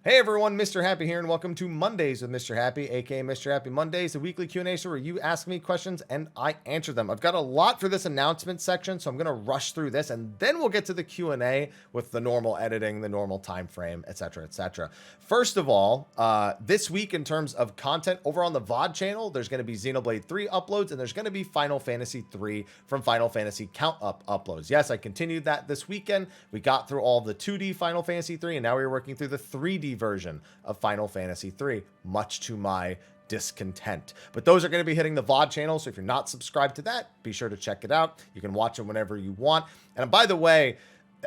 Hey everyone, Mr. Happy here, and welcome to Mondays with Mr. Happy, aka Mr. Happy Mondays, a weekly Q&A show where you ask me questions and I answer them. I've got a lot for this announcement section, so I'm going to rush through this, and then we'll get to the Q&A with the normal editing, the normal time frame, etc., etc. First of all, this week in terms of content over on the VOD channel, there's going to be Xenoblade 3 uploads, and there's going to be Final Fantasy 3 from Final Fantasy Count Up uploads. Yes, I continued that this weekend. We got through all the 2D Final Fantasy 3, and now we're working through the 3D version of Final Fantasy 3, much to my discontent. But those are going to be hitting the VOD channel, so if you're not subscribed to that, be sure to check it out. You can watch it whenever you want. And by the way,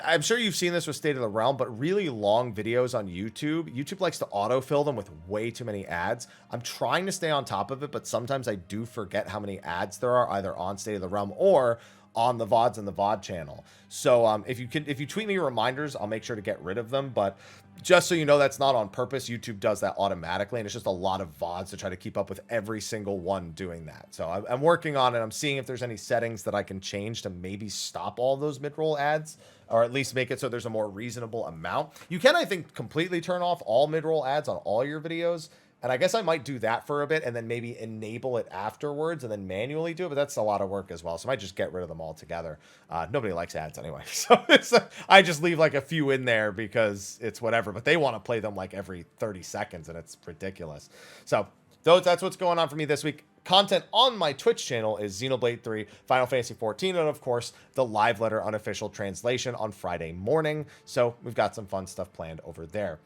I'm sure you've seen this with State of the Realm, but really long videos on YouTube likes to autofill them with way too many ads. I'm trying to stay on top of it, but sometimes I do forget how many ads there are either on State of the Realm or on the VODs and the VOD channel. So if you tweet me reminders, I'll make sure to get rid of them. But just so you know, that's not on purpose. YouTube does that automatically, and it's just a lot of VODs to try to keep up with every single one doing that. So I'm working on it. I'm seeing if there's any settings that I can change to maybe stop all those mid-roll ads, or at least make it so there's a more reasonable amount. You can, I think, completely turn off all mid-roll ads on all your videos. And I guess I might do that for a bit and then maybe enable it afterwards and then manually do it. But that's a lot of work as well. So I might just get rid of them altogether. Nobody likes ads anyway. So I just leave like a few in there because it's whatever. But they want to play them like every 30 seconds and it's ridiculous. So that's what's going on for me this week. Content on my Twitch channel is Xenoblade 3, Final Fantasy 14, and of course, the Live Letter unofficial translation on Friday morning. So we've got some fun stuff planned over there.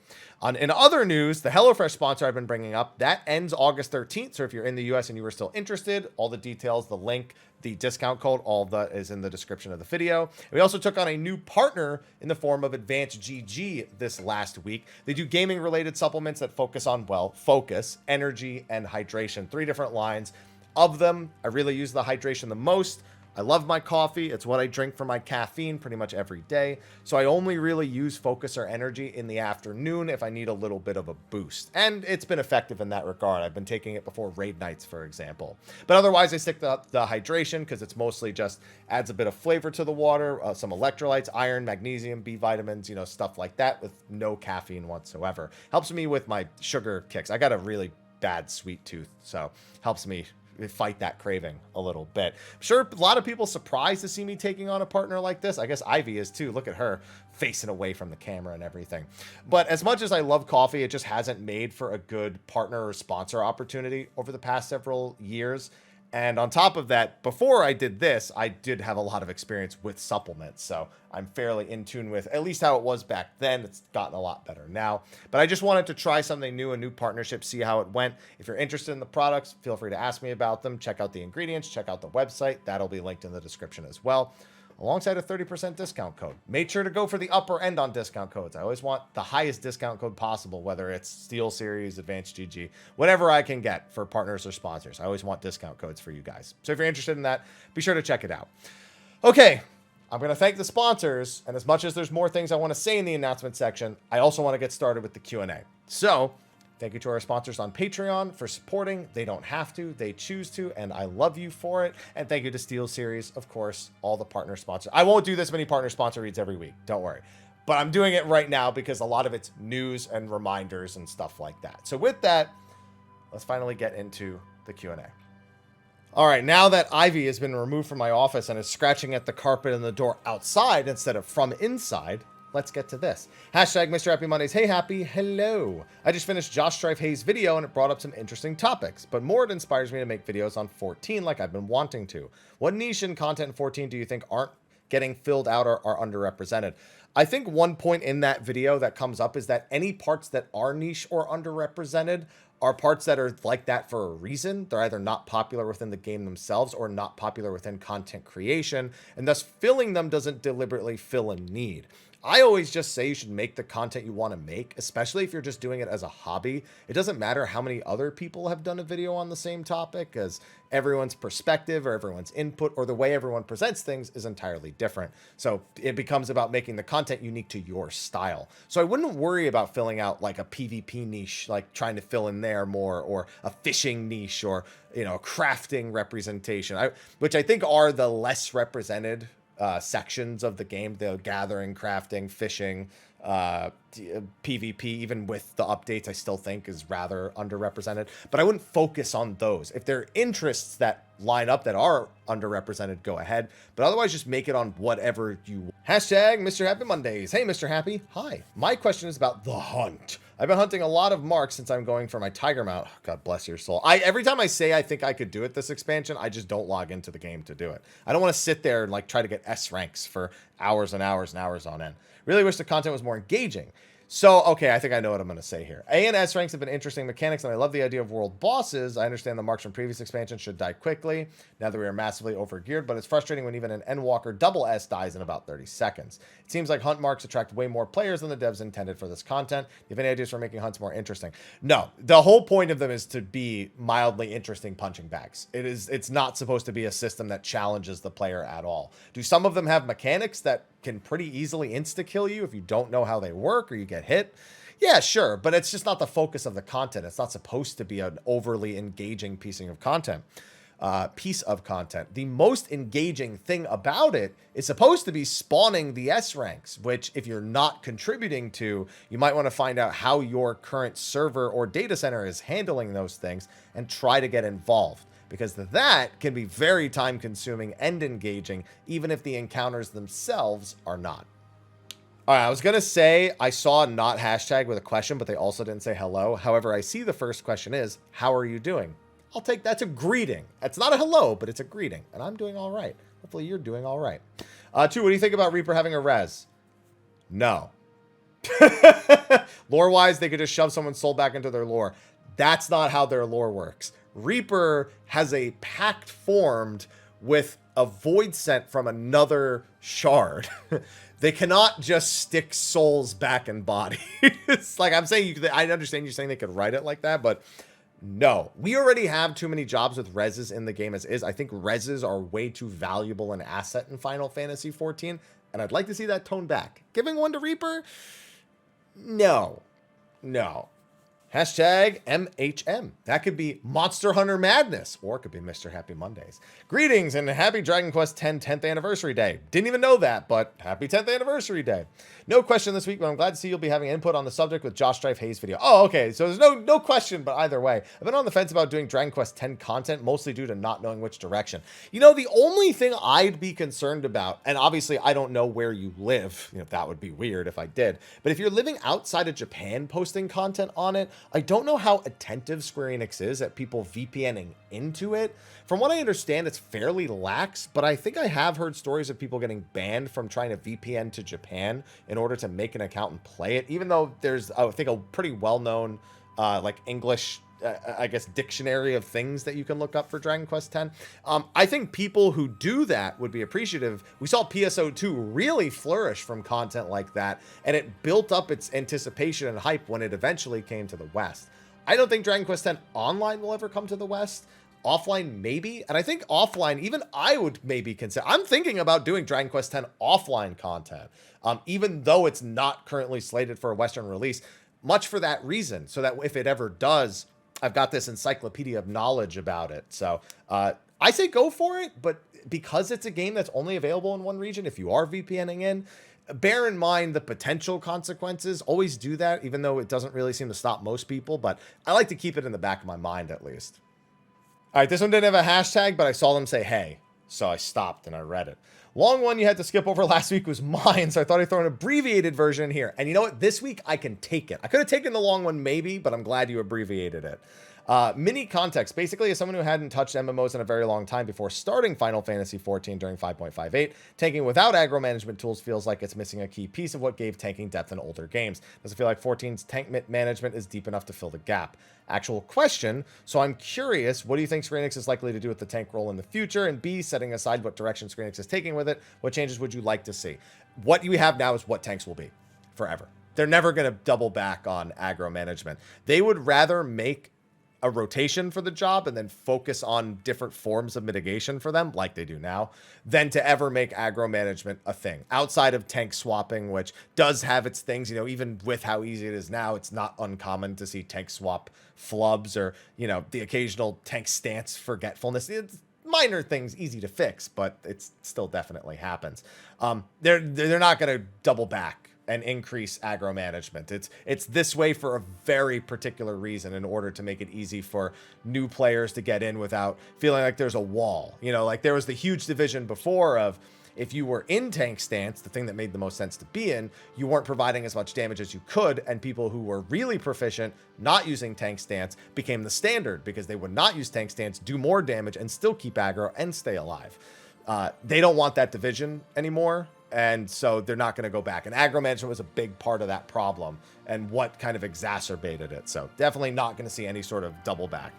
In other news, the HelloFresh sponsor I've been bringing up, that ends August 13th. So if you're in the US and you were still interested, all the details, the link, the discount code, all of that is in the description of the video. And we also took on a new partner in the form of Advanced GG this last week. They do gaming related supplements that focus on, well, focus, energy, and hydration. 3 different lines. Of them, I really use the hydration the most. I love my coffee. It's what I drink for my caffeine pretty much every day. So I only really use focus or energy in the afternoon if I need a little bit of a boost. And it's been effective in that regard. I've been taking it before raid nights, for example. But otherwise, I stick to the hydration because it's mostly just adds a bit of flavor to the water, some electrolytes, iron, magnesium, B vitamins, stuff like that with no caffeine whatsoever. Helps me with my sugar kicks. I got a really bad sweet tooth, so helps me fight that craving a little bit. I'm sure a lot of people surprised to see me taking on a partner like this. I guess Ivy is too. Look at her facing away from the camera and everything. But as much as I love coffee, it just hasn't made for a good partner or sponsor opportunity over the past several years. And on top of that, before I did this, I did have a lot of experience with supplements. So I'm fairly in tune with at least how it was back then. It's gotten a lot better now. But I just wanted to try something new, a new partnership, see how it went. If you're interested in the products, feel free to ask me about them. Check out the ingredients, check out the website. That'll be linked in the description as well, alongside a 30% discount code. Make sure to go for the upper end on discount codes. I always want the highest discount code possible, whether it's Steel Series, Advanced GG, whatever I can get for partners or sponsors. I always want discount codes for you guys. So if you're interested in that, be sure to check it out. Okay, I'm going to thank the sponsors, and as much as there's more things I want to say in the announcement section, I also want to get started with the Q&A. So thank you to our sponsors on Patreon for supporting. They don't have to, they choose to, and I love you for it. And thank you to Steel Series, of course, all the partner sponsors. I won't do this many partner sponsor reads every week, don't worry. But I'm doing it right now because a lot of it's news and reminders and stuff like that. So with that, let's finally get into the Q&A. All right, now that Ivy has been removed from my office and is scratching at the carpet and the door outside instead of from inside, let's get to this. Hashtag Mr. Happy Mondays. Hey, Happy. Hello. I just finished Josh Strife Hayes' video and it brought up some interesting topics, but more it inspires me to make videos on 14 like I've been wanting to. What niche and content in 14 do you think aren't getting filled out or are underrepresented? I think one point in that video that comes up is that any parts that are niche or underrepresented are parts that are like that for a reason. They're either not popular within the game themselves or not popular within content creation, and thus filling them doesn't deliberately fill a need. I always just say you should make the content you want to make, especially if you're just doing it as a hobby. It doesn't matter how many other people have done a video on the same topic, as everyone's perspective or everyone's input or the way everyone presents things is entirely different. So it becomes about making the content unique to your style. So I wouldn't worry about filling out like a PvP niche, like trying to fill in there more, or a fishing niche, or, a crafting representation, which I think are the less represented sections of the game, the gathering, crafting, fishing, PvP, even with the updates, I still think is rather underrepresented. But I wouldn't focus on those. If there are interests that line up that are underrepresented, go ahead. But otherwise, just make it on whatever you want. Hashtag Mr. Happy Mondays. Hey, Mr. Happy. Hi. My question is about the hunt. I've been hunting a lot of marks since I'm going for my tiger mount. Oh, God bless your soul. Every time I say I think I could do it this expansion, I just don't log into the game to do it. I don't want to sit there and like try to get S ranks for hours and hours and hours on end. Really wish the content was more engaging. So, okay, I think I know what I'm going to say here. A and S ranks have been interesting mechanics, and I love the idea of world bosses. I understand the marks from previous expansions should die quickly, now that we are massively overgeared, but it's frustrating when even an Endwalker double S dies in about 30 seconds. It seems like hunt marks attract way more players than the devs intended for this content. Do you have any ideas for making hunts more interesting? No, the whole point of them is to be mildly interesting punching bags. It's not supposed to be a system that challenges the player at all. Do some of them have mechanics that can pretty easily insta-kill you if you don't know how they work or you get hit? Yeah, sure, but it's just not the focus of the content. It's not supposed to be an overly engaging piece of content. The most engaging thing about it is supposed to be spawning the S ranks, which if you're not contributing to, you might want to find out how your current server or data center is handling those things and try to get involved, because that can be very time consuming and engaging, even if the encounters themselves are not. All right, I was going to say I saw a not hashtag with a question, but they also didn't say hello. However, I see the first question is, how are you doing? I'll take that's a greeting. It's not a hello, but it's a greeting. And I'm doing all right. Hopefully you're doing all right. 2, what do you think about Reaper having a res? No. Lore-wise, they could just shove someone's soul back into their lore. That's not how their lore works. Reaper has a pact formed with a void sent from another shard. They cannot just stick souls back in bodies. Like I'm saying, I understand you saying they could write it like that, but no. We already have too many jobs with reses in the game as is. I think reses are way too valuable an asset in Final Fantasy XIV, and I'd like to see that toned back. Giving one to Reaper? No. No. Hashtag MHM. That could be Monster Hunter Madness, or it could be Mr. Happy Mondays. Greetings and happy Dragon Quest X 10th Anniversary Day. Didn't even know that, but happy 10th Anniversary Day. No question this week, but I'm glad to see you'll be having input on the subject with Josh Strife Hayes video. Oh, okay, so there's no question, but either way. I've been on the fence about doing Dragon Quest X content, mostly due to not knowing which direction. You know, the only thing I'd be concerned about, and obviously I don't know where you live, you know, that would be weird if I did, but if you're living outside of Japan posting content on it, I don't know how attentive Square Enix is at people VPNing into it. From what I understand, it's fairly lax, but I think I have heard stories of people getting banned from trying to VPN to Japan in order to make an account and play it, even though there's, I think, a pretty well-known like English, I guess, dictionary of things that you can look up for Dragon Quest X. I think people who do that would be appreciative. We saw PSO2 really flourish from content like that, and it built up its anticipation and hype when it eventually came to the West. I don't think Dragon Quest X Online will ever come to the West. Offline, maybe. And I think offline, even I would maybe consider. I'm thinking about doing Dragon Quest X offline content, even though it's not currently slated for a Western release, much for that reason, so that if it ever does, I've got this encyclopedia of knowledge about it. So I say go for it, but because it's a game that's only available in one region, if you are VPNing in, bear in mind the potential consequences. Always do that, even though it doesn't really seem to stop most people, but I like to keep it in the back of my mind at least. All right, this one didn't have a hashtag, but I saw them say, hey, so I stopped and I read it. Long one you had to skip over last week was mine, so I thought I'd throw an abbreviated version in here. And you know what? This week I can take it. I could have taken the long one maybe, but I'm glad you abbreviated it. Mini context. Basically, as someone who hadn't touched MMOs in a very long time before starting Final Fantasy XIV during 5.58, tanking without aggro management tools feels like it's missing a key piece of what gave tanking depth in older games. Does it feel like 14's tank management is deep enough to fill the gap? Actual question. So I'm curious, what do you think Square Enix is likely to do with the tank role in the future? And B, setting aside what direction Square Enix is taking with it, what changes would you like to see? What you have now is what tanks will be forever. They're never going to double back on aggro management. They would rather make a rotation for the job and then focus on different forms of mitigation for them, like they do now, than to ever make aggro management a thing. Outside of tank swapping, which does have its things, you know, even with how easy it is now, it's not uncommon to see tank swap flubs or, you know, the occasional tank stance forgetfulness. It's minor things, easy to fix, but it still definitely happens. They're not going to double back and increase aggro management. It's this way for a very particular reason, in order to make it easy for new players to get in without feeling like there's a wall. You know, like there was the huge division before of, if you were in tank stance, the thing that made the most sense to be in, you weren't providing as much damage as you could, and people who were really proficient not using tank stance became the standard, because they would not use tank stance, do more damage, and still keep aggro and stay alive. They don't want that division anymore, and so they're not going to go back. And aggro management was a big part of that problem, and what kind of exacerbated it. So definitely not going to see any sort of double back.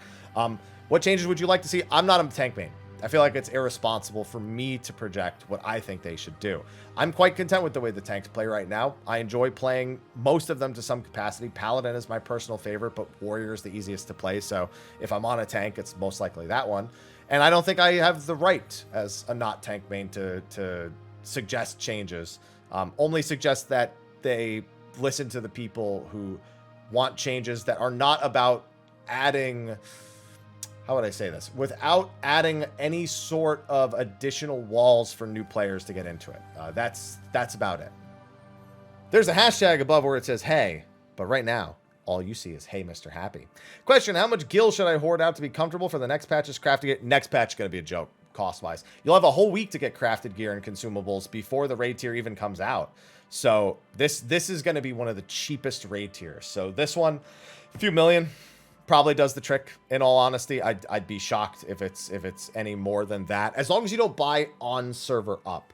What changes would you like to see? I'm not a tank main. I feel like it's irresponsible for me to project what I think they should do. I'm quite content with the way the tanks play right now. I enjoy playing most of them to some capacity. Paladin is my personal favorite, but Warrior is the easiest to play. So if I'm on a tank, it's most likely that one. And I don't think I have the right as a not tank main to suggest changes. Only suggest that they listen to the people who want changes that are not about adding... How would I say this? Without adding any sort of additional walls for new players to get into it. That's about it. There's a hashtag above where it says, hey, but right now, all you see is, hey, Mr. Happy. Question, how much gil should I hoard out to be comfortable for the next patch's crafting it? Next patch is going to be a joke, cost-wise. You'll have a whole week to get crafted gear and consumables before the raid tier even comes out. So this is going to be one of the cheapest raid tiers. So this one, a few million... probably does the trick. In all honesty, I'd be shocked if it's any more than that, as long as you don't buy on server up.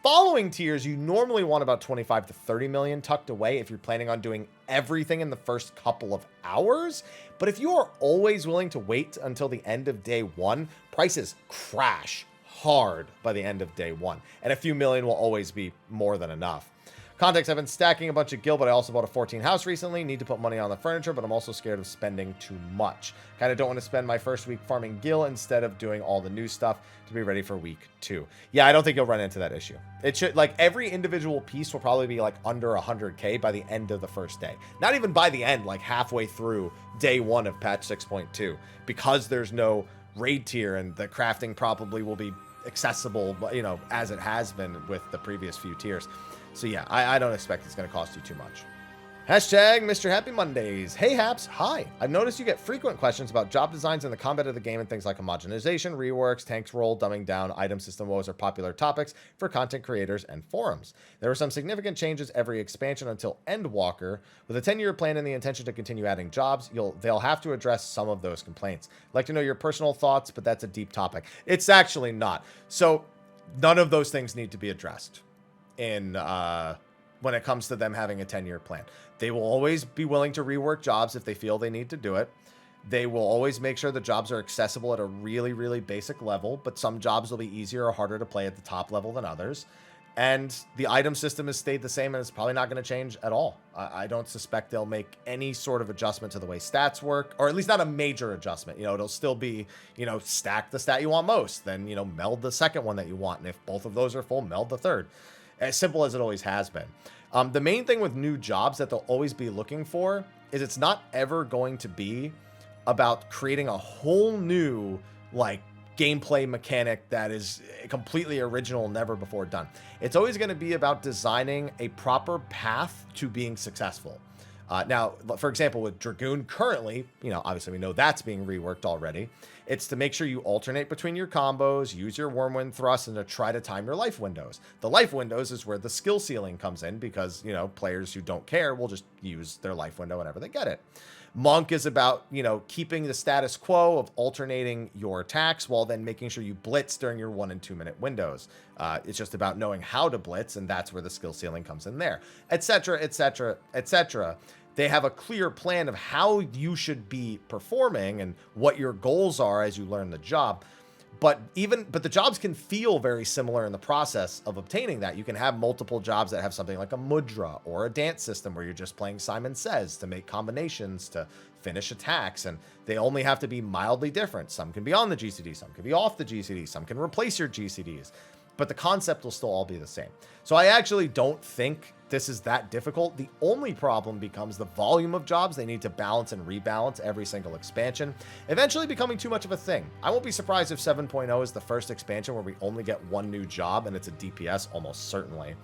Following tiers, you normally want about 25 to 30 million tucked away if you're planning on doing everything in the first couple of hours. But if you are always willing to wait until the end of day one, prices crash hard by the end of day one, and a few million will always be more than enough. Context, I've been stacking a bunch of gil, but I also bought a 14 house recently. Need to put money on the furniture, but I'm also scared of spending too much. Kind of don't want to spend my first week farming gil instead of doing all the new stuff to be ready for week 2. Yeah, I don't think you'll run into that issue. It should, like, every individual piece will probably be like under 100k by the end of the first day. Not even by the end, like halfway through day 1 of patch 6.2, because there's no raid tier and the crafting probably will be accessible, you know, as it has been with the previous few tiers. So yeah, I don't expect it's going to cost you too much. Hashtag Mr. Happy Mondays. Hey Haps, hi. I've noticed you get frequent questions about job designs and the combat of the game, and things like homogenization, reworks, tanks roll, dumbing down, item system woes are popular topics for content creators and forums. There are some significant changes every expansion until Endwalker. With a 10-year plan and the intention to continue adding jobs, they'll have to address some of those complaints. I'd like to know your personal thoughts, but that's a deep topic. It's actually not. So none of those things need to be addressed in when it comes to them having a 10-year plan. They will always be willing to rework jobs if they feel they need to do it. They will always make sure the jobs are accessible at a really, really basic level, but some jobs will be easier or harder to play at the top level than others. And the item system has stayed the same, and it's probably not going to change at all. I don't suspect they'll make any sort of adjustment to the way stats work, or at least not a major adjustment. You know, it'll still be, you know, stack the stat you want most, then, you know, meld the second one that you want. And if both of those are full, meld the third. As simple as it always has been. The main thing with new jobs that they'll always be looking for is it's not ever going to be about creating a whole new, like, gameplay mechanic that is completely original, never before done. It's always going to be about designing a proper path to being successful. Now, for example, with Dragoon currently, you know, obviously we know that's being reworked already. It's to make sure you alternate between your combos, use your Wormwind thrust, and to try to time your life windows. The life windows is where the skill ceiling comes in, because, you know, players who don't care will just use their life window whenever they get it. Monk is about, you know, keeping the status quo of alternating your attacks while then making sure you blitz during your 1 and 2 minute windows. It's just about knowing how to blitz, and that's where the skill ceiling comes in there, etc., etc., etc. They have a clear plan of how you should be performing and what your goals are as you learn the job. But the jobs can feel very similar in the process of obtaining that. You can have multiple jobs that have something like a mudra or a dance system where you're just playing Simon Says to make combinations to finish attacks, and they only have to be mildly different. Some can be on the GCD, some can be off the GCD, some can replace your GCDs, but the concept will still all be the same. So I actually don't think this is that difficult. The only problem becomes the volume of jobs they need to balance and rebalance every single expansion, eventually becoming too much of a thing. I won't be surprised if 7.0 is the first expansion where we only get one new job and it's a DPS, almost certainly.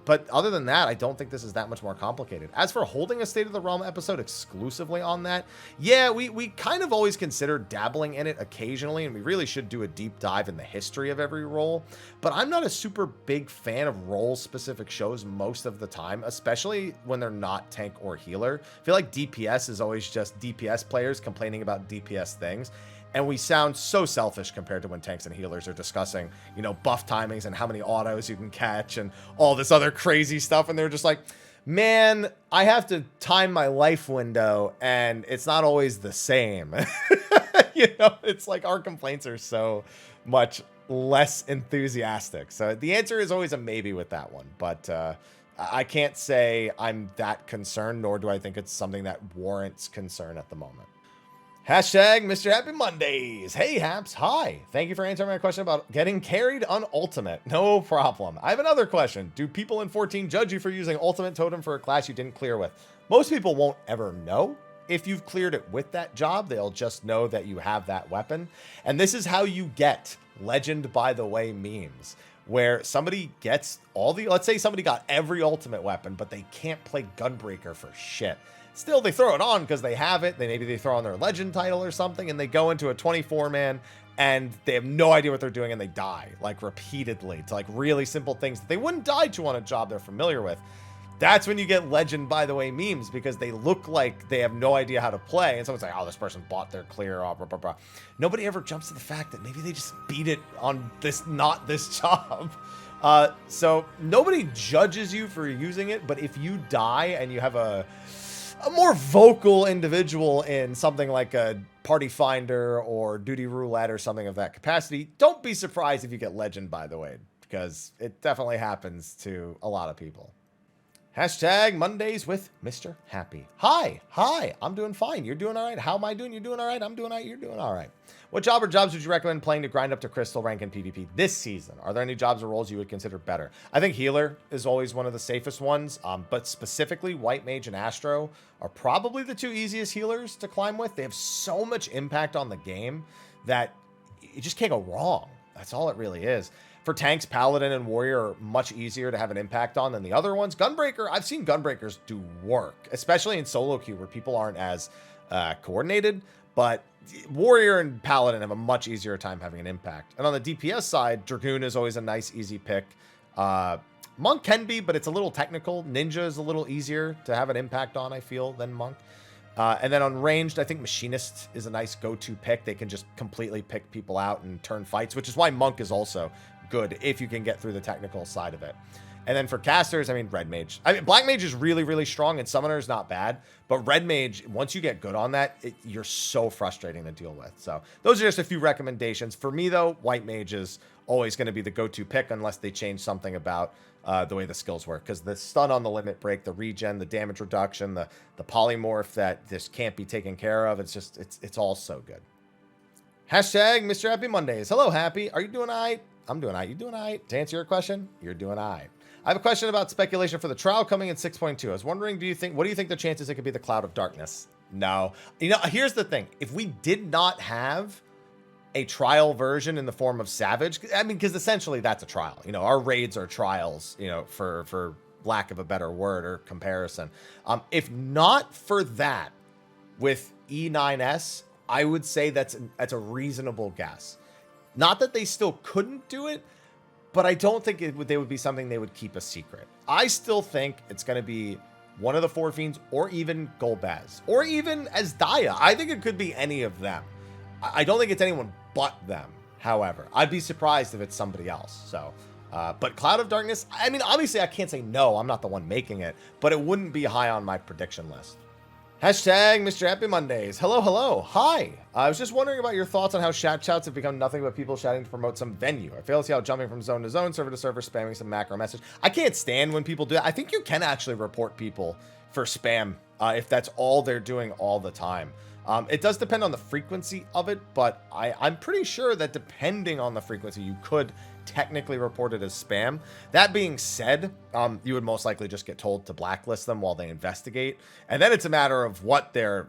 But other than that, I don't think this is that much more complicated. As for holding a State of the Realm episode exclusively on that, yeah, we kind of always consider dabbling in it occasionally, and we really should do a deep dive in the history of every role. But I'm not a super big fan of role-specific shows most of the time, especially when they're not tank or healer. I feel like DPS is always just DPS players complaining about DPS things. And we sound so selfish compared to when tanks and healers are discussing, you know, buff timings and how many autos you can catch and all this other crazy stuff. And they're just like, man, I have to time my life window and it's not always the same. You know, it's like our complaints are so much less enthusiastic. So the answer is always a maybe with that one. But I can't say I'm that concerned, nor do I think it's something that warrants concern at the moment. Hashtag Mr. Happy Mondays. Hey, Haps. Hi. Thank you for answering my question about getting carried on Ultimate. No problem. I have another question. Do people in 14 judge you for using Ultimate Totem for a class you didn't clear with? Most people won't ever know if you've cleared it with that job. They'll just know that you have that weapon. And this is how you get Legend by the Way memes, where somebody gets all the, let's say somebody got every Ultimate weapon, but they can't play Gunbreaker for shit. Still, they throw it on because they have it. Maybe they throw on their legend title or something, and they go into a 24-man, and they have no idea what they're doing, and they die, like, repeatedly to, like, really simple things that they wouldn't die to on a job they're familiar with. That's when you get Legend by the Way memes, because they look like they have no idea how to play, and someone's like, oh, this person bought their clear, blah, blah, blah. Nobody ever jumps to the fact that maybe they just beat it on this, not this job. So nobody judges you for using it, but if you die and you have a more vocal individual in something like a Party Finder or Duty Roulette or something of that capacity, don't be surprised if you get Legend, by the way, because it definitely happens to a lot of people. Hashtag Mondays with Mr. Happy. Hi, I'm doing fine. You're doing all right. How am I doing? You're doing all right. I'm doing all right. You're doing all right. What job or jobs would you recommend playing to grind up to crystal rank in PvP this season? Are there any jobs or roles you would consider better? I think healer is always one of the safest ones, but specifically White Mage and Astro are probably the two easiest healers to climb with. They have so much impact on the game that you just can't go wrong. That's all it really is. For tanks, Paladin and Warrior are much easier to have an impact on than the other ones. Gunbreaker, I've seen Gunbreakers do work, especially in solo queue where people aren't as coordinated, but Warrior and Paladin have a much easier time having an impact. And on the DPS side, Dragoon is always a nice, easy pick. Monk can be, but it's a little technical. Ninja is a little easier to have an impact on, I feel, than Monk. And then on ranged, I think Machinist is a nice go-to pick. They can just completely pick people out and turn fights, which is why Monk is also good if you can get through the technical side of it. And then for casters, I mean, Red Mage. I mean, Black Mage is really, really strong, and Summoner is not bad. But Red Mage, once you get good on that, you're so frustrating to deal with. So those are just a few recommendations. For me, though, White Mage is always going to be the go-to pick unless they change something about the way the skills work. Because the stun on the limit break, the regen, the damage reduction, the polymorph that this can't be taken care of, it's just, it's all so good. Hashtag Mr. Happy Mondays. Hello, Happy. Are you doing all right? I'm doing all right. You doing all right? To answer your question, you're doing all right. I have a question about speculation for the trial coming in 6.2. I was wondering, what do you think the chances it could be the Cloud of Darkness? No. You know, here's the thing. If we did not have a trial version in the form of Savage, I mean, because essentially that's a trial. You know, our raids are trials, you know, for lack of a better word or comparison. If not for that, with E9S, I would say that's a reasonable guess. Not that they still couldn't do it, but I don't think they would be something they would keep a secret. I still think it's going to be one of the Four Fiends, or even Golbez, or even as Daya. I think it could be any of them. I don't think it's anyone but them. However, I'd be surprised if it's somebody else. So, but Cloud of Darkness, I mean, obviously I can't say no. I'm not the one making it, but it wouldn't be high on my prediction list. Hashtag Mr. Happy Mondays. Hello. Hi. I was just wondering about your thoughts on how shouts have become nothing but people shouting to promote some venue. I fail to see how jumping from zone to zone, server to server, spamming some macro message. I can't stand when people do that. I think you can actually report people for spam if that's all they're doing all the time. It does depend on the frequency of it, but I'm pretty sure that depending on the frequency, you could technically report it as spam. That being said, you would most likely just get told to blacklist them while they investigate. And then it's a matter of what they're,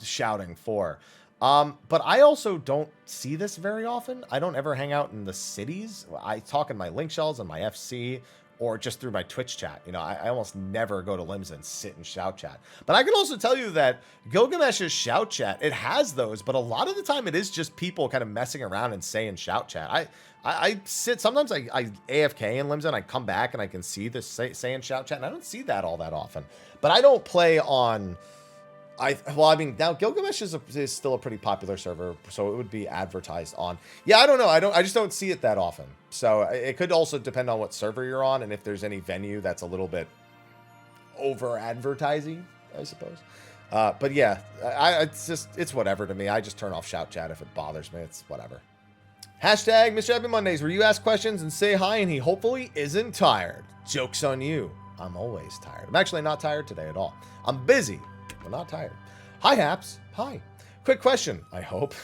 shouting for. But I also don't see this very often. I don't ever hang out in the cities. I talk in my link shells and my FC or just through my Twitch chat. I almost never go to Limbs and sit and shout chat. But I can also tell you that Gilgamesh's shout chat, it has those, but a lot of the time it is just people kind of messing around and saying shout chat. I sit, sometimes I AFK in Limbs and I come back and I can see this saying shout chat, and I don't see that all that often. But I don't play on... now Gilgamesh is still a pretty popular server, so it would be advertised on. Yeah, I don't know. I just don't see it that often. So it could also depend on what server you're on and if there's any venue that's a little bit over advertising, I suppose. But yeah, it's whatever to me. I just turn off shout chat if it bothers me. It's whatever. Hashtag Mr. Happy Mondays, where you ask questions and say hi, and he hopefully isn't tired. Joke's on you. I'm always tired. I'm actually not tired today at all. I'm busy. I'm not tired. Hi, Haps. Hi. Quick question, I hope.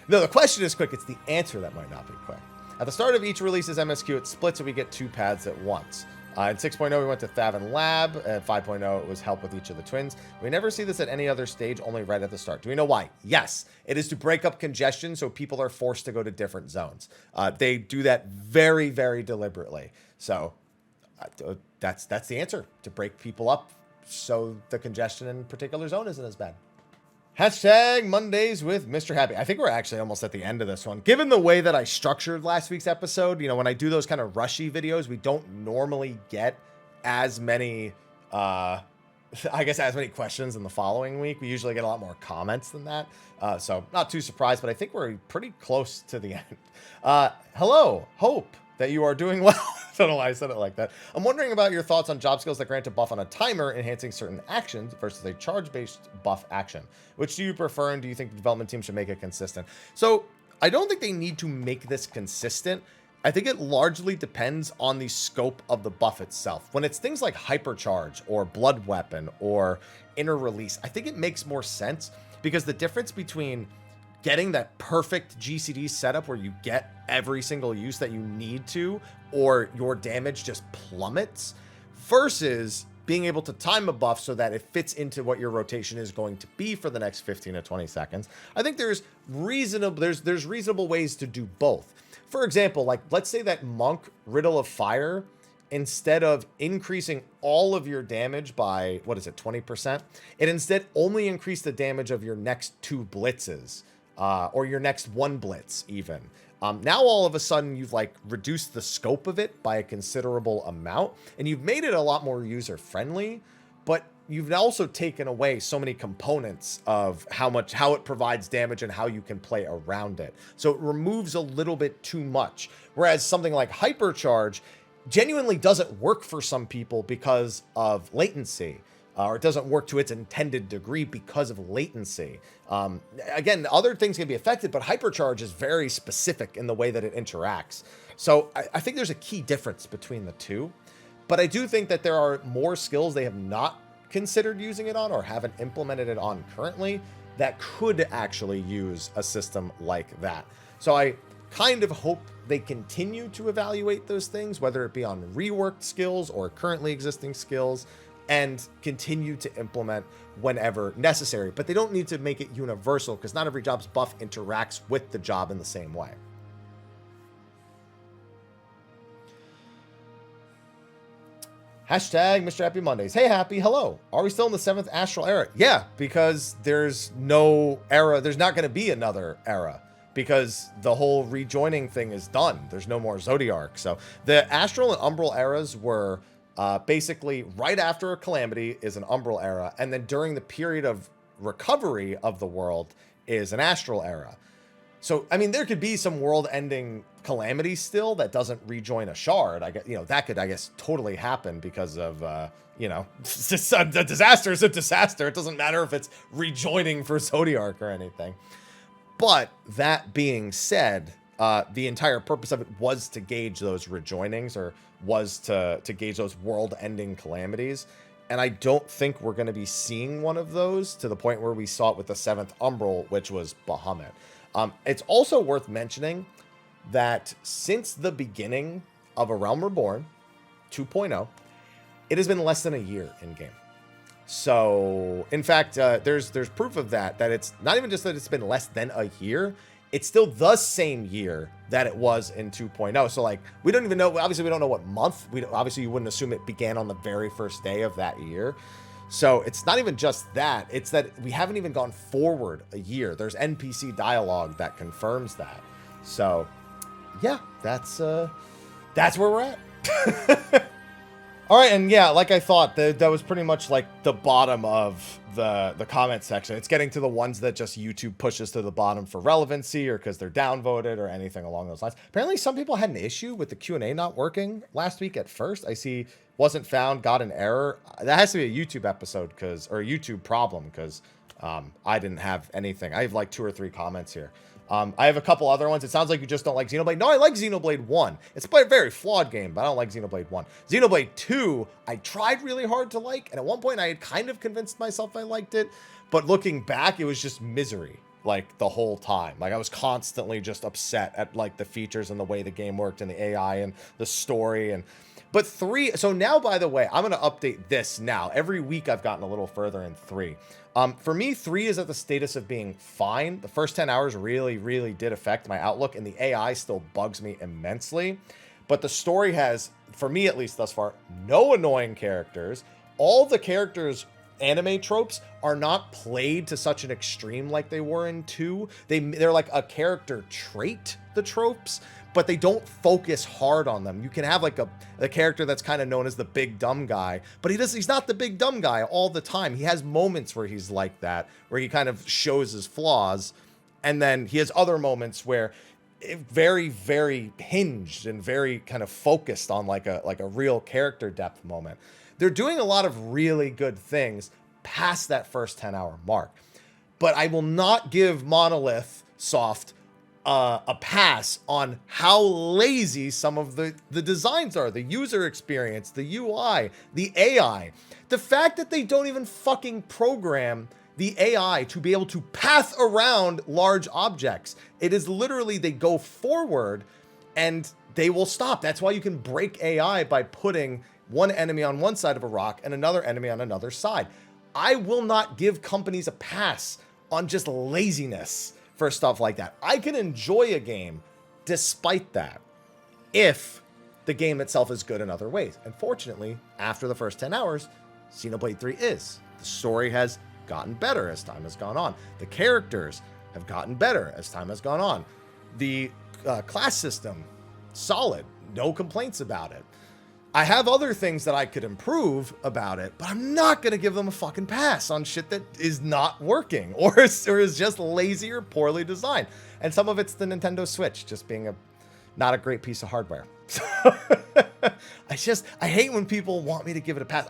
No, the question is quick. It's the answer that might not be quick. At the start of each release's MSQ, it splits and we get 2 paths at once. In 6.0, we went to Thav and Lab. At 5.0, it was help with each of the twins. We never see this at any other stage, only right at the start. Do we know why? Yes. It is to break up congestion so people are forced to go to different zones. They do that very, very deliberately. So that's the answer, to break people up so the congestion in a particular zone isn't as bad. Hashtag Mondays with Mr. Happy. I think we're actually almost at the end of this one. Given the way that I structured last week's episode, when I do those kind of rushy videos, we don't normally get as many, as many questions in the following week. We usually get a lot more comments than that. So not too surprised, but I think we're pretty close to the end. Hello, hope that you are doing well. I don't know why I said it like that. I'm wondering about your thoughts on job skills that grant a buff on a timer, enhancing certain actions versus a charge-based buff action. Which do you prefer, and do you think the development team should make it consistent? So I don't think they need to make this consistent. I think it largely depends on the scope of the buff itself. When it's things like hypercharge or blood weapon or inner release, I think it makes more sense, because the difference between getting that perfect GCD setup where you get every single use that you need to, or your damage just plummets, versus being able to time a buff so that it fits into what your rotation is going to be for the next 15 to 20 seconds. I think there's reasonable ways to do both. For example, like let's say that Monk Riddle of Fire, instead of increasing all of your damage by, 20%, it instead only increased the damage of your next 2 blitzes. Or your next 1 blitz even. Now all of a sudden you've reduced the scope of it by a considerable amount, and you've made it a lot more user friendly, but you've also taken away so many components of how it provides damage and how you can play around it. So it removes a little bit too much. Whereas something like hypercharge genuinely doesn't work for some people because of latency. Or it doesn't work to its intended degree because of latency. Again, other things can be affected, but hypercharge is very specific in the way that it interacts. So I think there's a key difference between the two. But I do think that there are more skills they have not considered using it on or haven't implemented it on currently that could actually use a system like that. So I kind of hope they continue to evaluate those things, whether it be on reworked skills or currently existing skills, and continue to implement whenever necessary. But they don't need to make it universal, because not every job's buff interacts with the job in the same way. Hashtag Mr. Happy Mondays. Hey, Happy. Hello. Are we still in the 7th Astral Era? Yeah, because there's no era. There's not going to be another era, because the whole rejoining thing is done. There's no more Zodiarch. So the Astral and Umbral eras were... basically right after a calamity is an Umbral era, and then during the period of recovery of the world is an Astral era. So, I mean, there could be some world-ending calamity still that doesn't rejoin a shard. That could, I guess, totally happen because of, a disaster is a disaster. It doesn't matter if it's rejoining for Zodiarch or anything. But that being said, the entire purpose of it was to gauge those rejoinings, or was to gauge those world-ending calamities. And I don't think we're going to be seeing one of those to the point where we saw it with the 7th Umbral, which was Bahamut. It's also worth mentioning that since the beginning of A Realm Reborn 2.0, it has been less than a year in game. So, in fact, there's proof of that it's not even just that it's been less than a year, it's still the same year that it was in 2.0. So, like, we don't even know, obviously we don't know what month, obviously you wouldn't assume it began on the very first day of that year. So it's not even just that, it's that we haven't even gone forward a year. There's NPC dialogue that confirms that. So, yeah, that's where we're at. All right, and yeah, like I thought, that was pretty much like the bottom of the comment section. It's getting to the ones that just YouTube pushes to the bottom for relevancy or because they're downvoted or anything along those lines. Apparently, some people had an issue with the Q&A not working last week at first. I see wasn't found, got an error. That has to be a YouTube episode or a YouTube problem because I didn't have anything. I have like 2 or 3 comments here. I have a couple other ones. It sounds like you just don't like Xenoblade. No, I like Xenoblade 1. It's a very flawed game, but I don't like Xenoblade 1. Xenoblade 2, I tried really hard to like, and at one point I had kind of convinced myself I liked it, but looking back, it was just misery, like, the whole time. Like, I was constantly just upset at, like, the features and the way the game worked and the AI and the story. But 3, so now, by the way, I'm going to update this now. Every week I've gotten a little further in 3. For me, 3 is at the status of being fine. The first 10 hours really, really did affect my outlook, and the AI still bugs me immensely. But the story has, for me at least thus far, no annoying characters. All the characters' anime tropes are not played to such an extreme like they were in 2. They're like a character trait, the tropes, but they don't focus hard on them. You can have like a character that's kind of known as the big dumb guy, but he's not the big dumb guy all the time. He has moments where he's like that, where he kind of shows his flaws, and then he has other moments where very, very hinged and very kind of focused on like a real character depth moment. They're doing a lot of really good things past that first 10-hour mark, but I will not give Monolith Soft a pass on how lazy some of the designs are, the user experience, the UI, the AI. The fact that they don't even fucking program the AI to be able to path around large objects. It is literally, they go forward and they will stop. That's why you can break AI by putting one enemy on one side of a rock and another enemy on another side. I will not give companies a pass on just laziness for stuff like that. I can enjoy a game despite that if the game itself is good in other ways. And fortunately, after the first 10 hours, Xenoblade 3 is. The story has gotten better as time has gone on. The characters have gotten better as time has gone on. The class system, solid. No complaints about it. I have other things that I could improve about it, but I'm not going to give them a fucking pass on shit that is not working or is just lazy or poorly designed. And some of it's the Nintendo Switch just being not a great piece of hardware. I hate when people want me to give it a pass.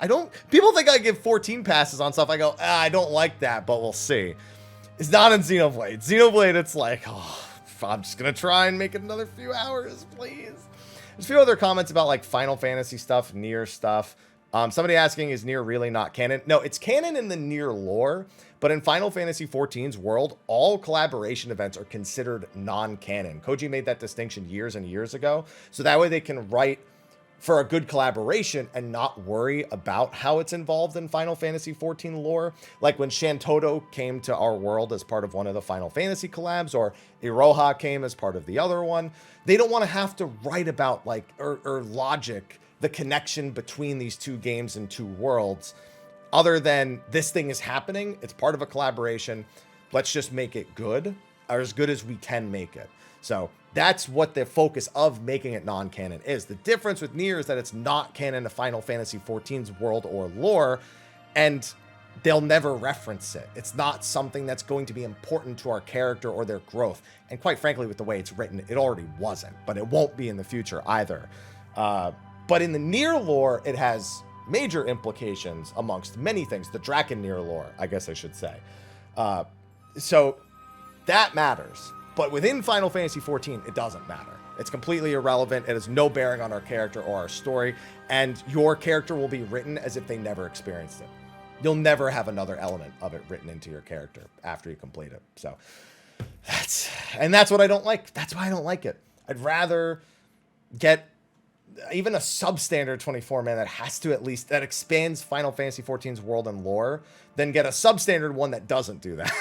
People think I give 14 passes on stuff. I go, I don't like that, but we'll see. It's not in Xenoblade. Xenoblade, it's like, I'm just going to try and make it another few hours, please. There's a few other comments about like Final Fantasy stuff, Nier stuff. Somebody asking, is Nier really not canon? No, it's canon in the Nier lore, but in Final Fantasy XIV's world, all collaboration events are considered non-canon. Koji made that distinction years and years ago, so that way they can write for a good collaboration and not worry about how it's involved in Final Fantasy XIV lore. Like when Shantoto came to our world as part of one of the Final Fantasy collabs, or Iroha came as part of the other one. They don't want to have to write about like, or logic, the connection between these two games and two worlds, other than this thing is happening. It's part of a collaboration. Let's just make it good, or as good as we can make it. So that's what the focus of making it non-canon is. The difference with Nier is that it's not canon to Final Fantasy XIV's world or lore, and they'll never reference it. It's not something that's going to be important to our character or their growth. And quite frankly, with the way it's written, it already wasn't, but it won't be in the future either. But in the Nier lore, it has major implications amongst many things. The Draken Nier lore, I guess I should say. So that matters. But within Final Fantasy XIV, it doesn't matter. It's completely irrelevant. It has no bearing on our character or our story. And your character will be written as if they never experienced it. You'll never have another element of it written into your character after you complete it. So that's what I don't like. That's why I don't like it. I'd rather get even a substandard 24-man that has to at least, that expands Final Fantasy XIV's world and lore, than get a substandard one that doesn't do that.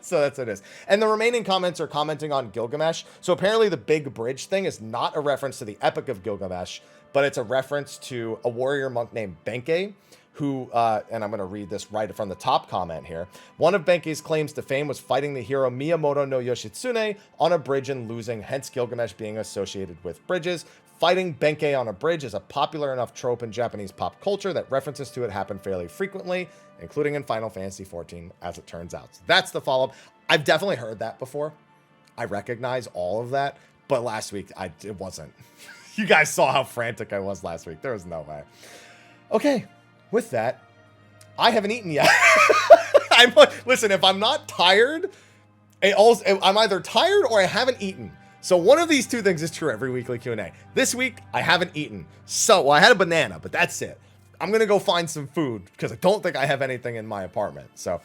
So that's what it is. And the remaining comments are commenting on Gilgamesh. So apparently the big bridge thing is not a reference to the Epic of Gilgamesh, but it's a reference to a warrior monk named Benkei, who, and I'm going to read this right from the top comment here. One of Benkei's claims to fame was fighting the hero Miyamoto no Yoshitsune on a bridge and losing, hence Gilgamesh being associated with bridges. Fighting Benkei on a bridge is a popular enough trope in Japanese pop culture that references to it happen fairly frequently, including in Final Fantasy XIV, as it turns out. So that's the follow-up. I've definitely heard that before. I recognize all of that, but last week, it wasn't. You guys saw how frantic I was last week. There was no way. Okay. With that, I haven't eaten yet. Listen, if I'm not tired, I'm either tired or I haven't eaten. So one of these two things is true every weekly Q&A. This week, I haven't eaten. Well, I had a banana, but that's it. I'm going to go find some food because I don't think I have anything in my apartment. So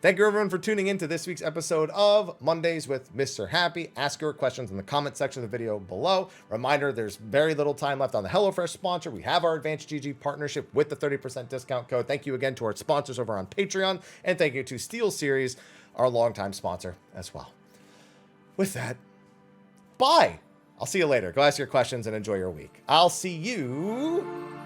thank you everyone for tuning in to this week's episode of Mondays with Mr. Happy. Ask your questions in the comment section of the video below. Reminder, there's very little time left on the HelloFresh sponsor. We have our Advanced GG partnership with the 30% discount code. Thank you again to our sponsors over on Patreon. And thank you to Steel Series, our longtime sponsor as well. With that, bye. I'll see you later. Go ask your questions and enjoy your week. I'll see you